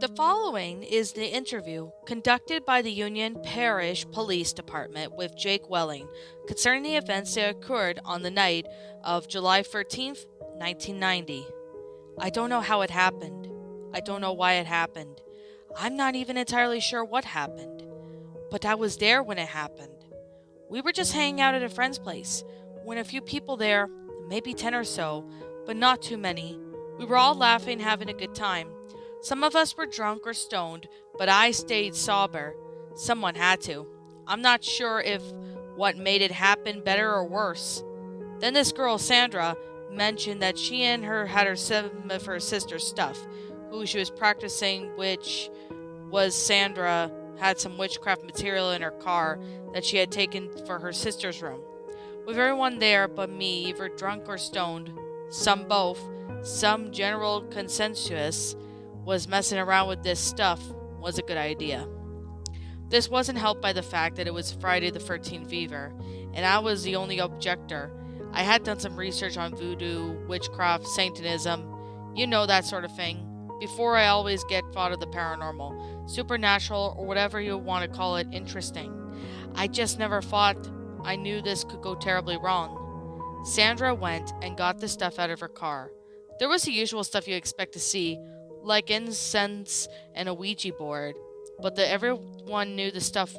The following is the interview conducted by the Union Parish Police Department with Jake Welling concerning the events that occurred on the night of July 13th, 1990. I don't know how it happened. I don't know why it happened. I'm not even entirely sure what happened. But I was there when it happened. We were just hanging out at a friend's place when a few people there, maybe 10 or so, but not too many. We were all laughing, having a good time. Some of us were drunk or stoned, but I stayed sober. Someone had to. I'm not sure if what made it happen better or worse. Then this girl, Sandra, mentioned that she and her had some of her sister's stuff, who she was practicing, which was Sandra had some witchcraft material in her car that she had taken for her sister's room. With everyone there but me, either drunk or stoned, some both, some general consensus was messing around with this stuff was a good idea. This wasn't helped by the fact that it was Friday the 13th fever, and I was the only objector. I had done some research on voodoo, witchcraft, Satanism, that sort of thing, before I always get thought of the paranormal, supernatural, or whatever you want to call it, interesting. I just never thought I knew this could go terribly wrong. Sandra went and got the stuff out of her car. There was the usual stuff you expect to see, like incense and a Ouija board, but everyone knew the stuff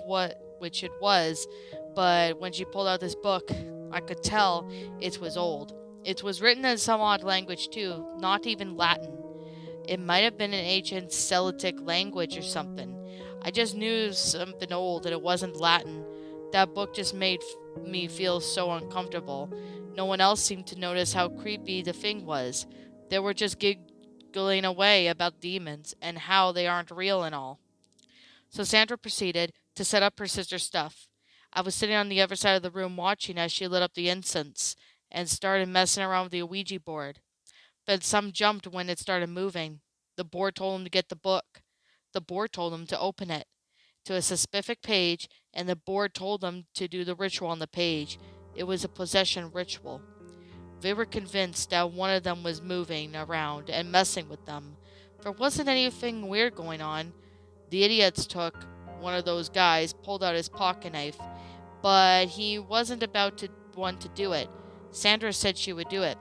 which it was. But when she pulled out this book, I could tell it was old. It was written in some odd language too, not even Latin. It might have been an ancient Celtic language or something. I just knew it was something old and it wasn't Latin. That book just made me feel so uncomfortable. No one else seemed to notice how creepy the thing was. They were just giggling away about demons and how they aren't real and all. So Sandra proceeded to set up her sister's stuff. I was sitting on the other side of the room watching as she lit up the incense and started messing around with the Ouija board. Then some jumped when it started moving. The board told him to get the book. The board told him to open it to a specific page, and the board told them to do the ritual on the page. It was a possession ritual. They were convinced that one of them was moving around and messing with them. There wasn't anything weird going on. The idiots took one of those guys, pulled out his pocket knife, but he wasn't about to want to do it. Sandra said she would do it.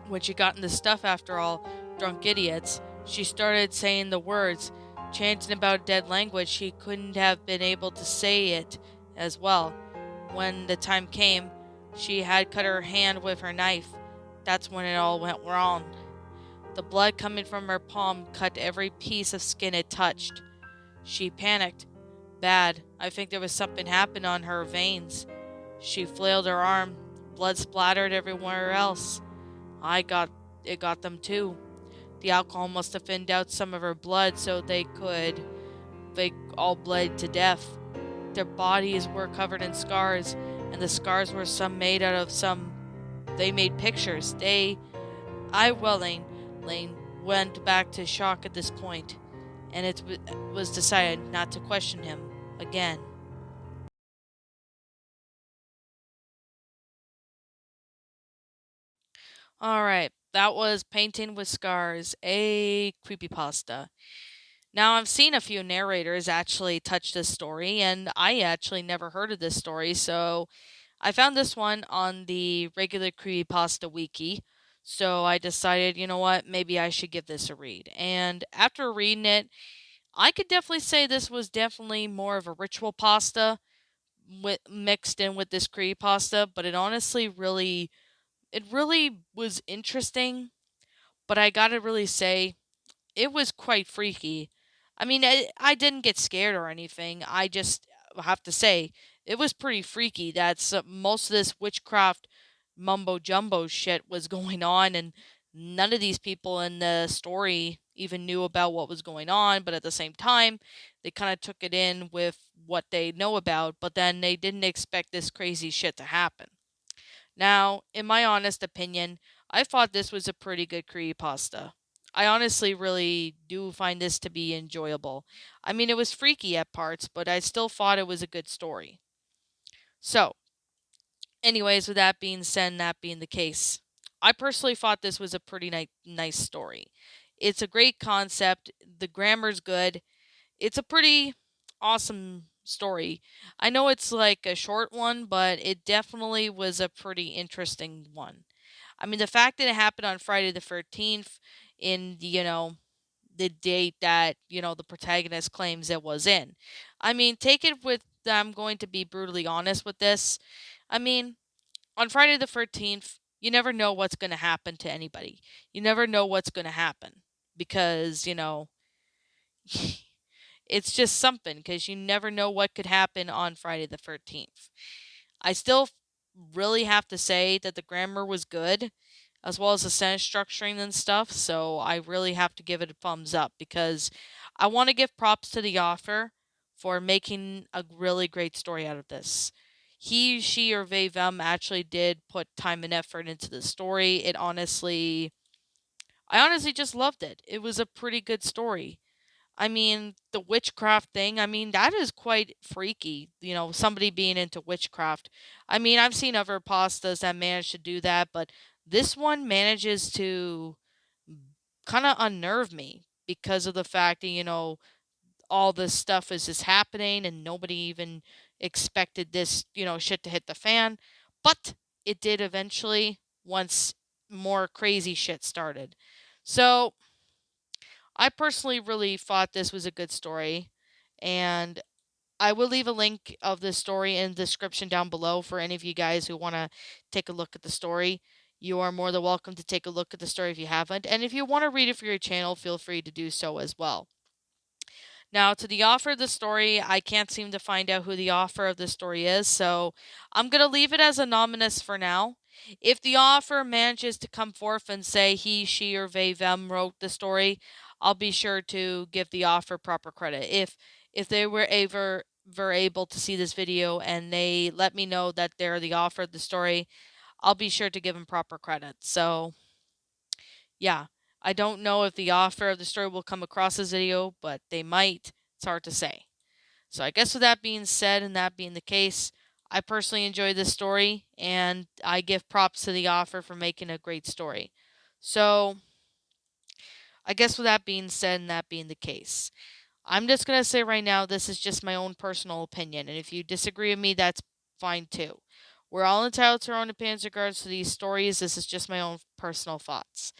When she got into stuff after all, drunk idiots, she started saying the words, chanting about dead language. She couldn't have been able to say it as well. When the time came, she had cut her hand with her knife. That's when it all went wrong. The blood coming from her palm cut every piece of skin it touched. She panicked. Bad. I think there was something happened on her veins. She flailed her arm. Blood splattered everywhere else. It got them too. The alcohol must have thinned out some of her blood so they all bled to death. Their bodies were covered in scars, and the scars were some made out of they made pictures. Lane went back to shock at this point, and it was decided not to question him again. Alright, that was Painting with Scars, a creepypasta. Now, I've seen a few narrators actually touch this story, and I actually never heard of this story, so I found this one on the regular Creepypasta Wiki. So I decided, you know what, maybe I should give this a read. And after reading it, I could definitely say this was definitely more of a ritual pasta mixed in with this creepypasta, but it really was interesting. But I gotta really say, it was quite freaky. I mean, I didn't get scared or anything. I just have to say, it was pretty freaky that most of this witchcraft mumbo jumbo shit was going on, and none of these people in the story even knew about what was going on, but at the same time, they kind of took it in with what they know about, but then they didn't expect this crazy shit to happen. Now, in my honest opinion, I thought this was a pretty good creepypasta. I honestly really do find this to be enjoyable. I mean, it was freaky at parts, but I still thought it was a good story. So, anyways, with that being said, and that being the case, I personally thought this was a pretty nice story. It's a great concept. The grammar's good. It's a pretty awesome story. I know it's like a short one, but it definitely was a pretty interesting one. I mean, the fact that it happened on Friday the 13th in, the date that, the protagonist claims it was in. I mean, take it with, I'm going to be brutally honest with this. I mean, on Friday the 13th, you never know what's going to happen to anybody. You never know what's going to happen because, it's just something because you never know what could happen on Friday the 13th. I still really have to say that the grammar was good as well as the sentence structuring and stuff, so I really have to give it a thumbs up because I want to give props to the author for making a really great story out of this. He, she, or they, them actually did put time and effort into the story. I honestly just loved it. It was a pretty good story. I mean, the witchcraft thing, I mean, that is quite freaky, somebody being into witchcraft. I mean, I've seen other pastas that manage to do that, but this one manages to kind of unnerve me because of the fact that, all this stuff is just happening and nobody even expected this, shit to hit the fan. But it did eventually once more crazy shit started. So, I personally really thought this was a good story, and I will leave a link of this story in the description down below for any of you guys who want to take a look at the story. You are more than welcome to take a look at the story if you haven't, and if you want to read it for your channel, feel free to do so as well. Now, to the author of the story, I can't seem to find out who the author of the story is, so I'm going to leave it as anonymous for now. If the author manages to come forth and say he, she, or they, them wrote the story, I'll be sure to give the author proper credit. If they were able to see this video and they let me know that they're the author of the story, I'll be sure to give them proper credit. So, yeah, I don't know if the author of the story will come across this video, but they might. It's hard to say. So I guess with that being said and that being the case, I personally enjoy this story and I give props to the author for making a great story. So I guess with that being said and that being the case, I'm just going to say right now this is just my own personal opinion. And if you disagree with me, that's fine too. We're all entitled to our own opinions in regards to these stories. This is just my own personal thoughts.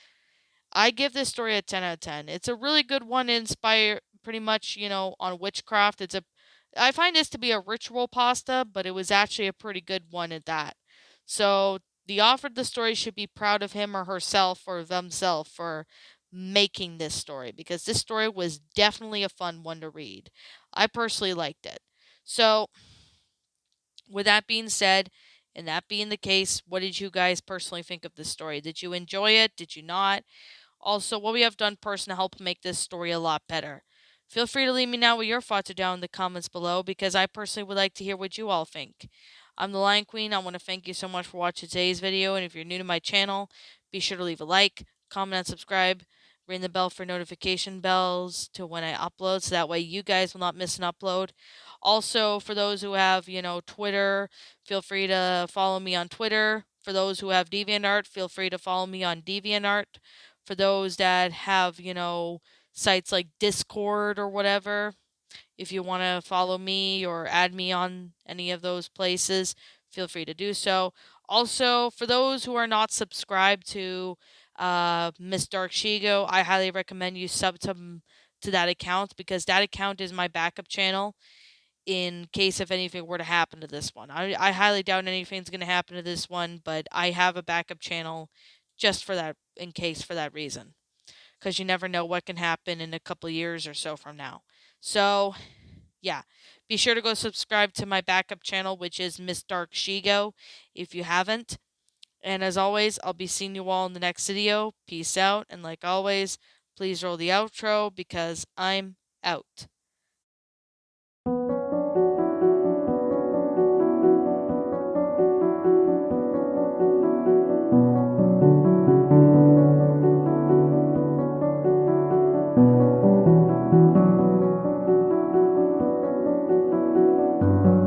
I give this story a 10 out of 10. It's a really good one, inspire pretty much, on witchcraft. I find this to be a ritual pasta, but it was actually a pretty good one at that. So the author of the story should be proud of him or herself or themselves for making this story because this story was definitely a fun one to read. I personally liked it. So with that being said, and that being the case, what did you guys personally think of this story? Did you enjoy it? Did you not? Also, what we have done personally to help make this story a lot better. Feel free to leave me now what your thoughts are down in the comments below because I personally would like to hear what you all think. I'm the Lion Queen. I want to thank you so much for watching today's video, and if you're new to my channel, be sure to leave a like, comment, and subscribe. Ring the bell for notification bells to when I upload so that way you guys will not miss an upload. Also, for those who have, Twitter, feel free to follow me on Twitter. For those who have DeviantArt, feel free to follow me on DeviantArt. For those that have, sites like Discord or whatever, if you want to follow me or add me on any of those places, feel free to do so. Also, for those who are not subscribed to Miss Dark Shigo, I highly recommend you sub to that account because that account is my backup channel in case if anything were to happen to this one. I highly doubt anything's going to happen to this one, but I have a backup channel just for that, in case for that reason. Because you never know what can happen in a couple years or so from now. So, yeah. Be sure to go subscribe to my backup channel, which is Miss Dark Shigo, if you haven't. And as always, I'll be seeing you all in the next video. Peace out. And like always, please roll the outro because I'm out.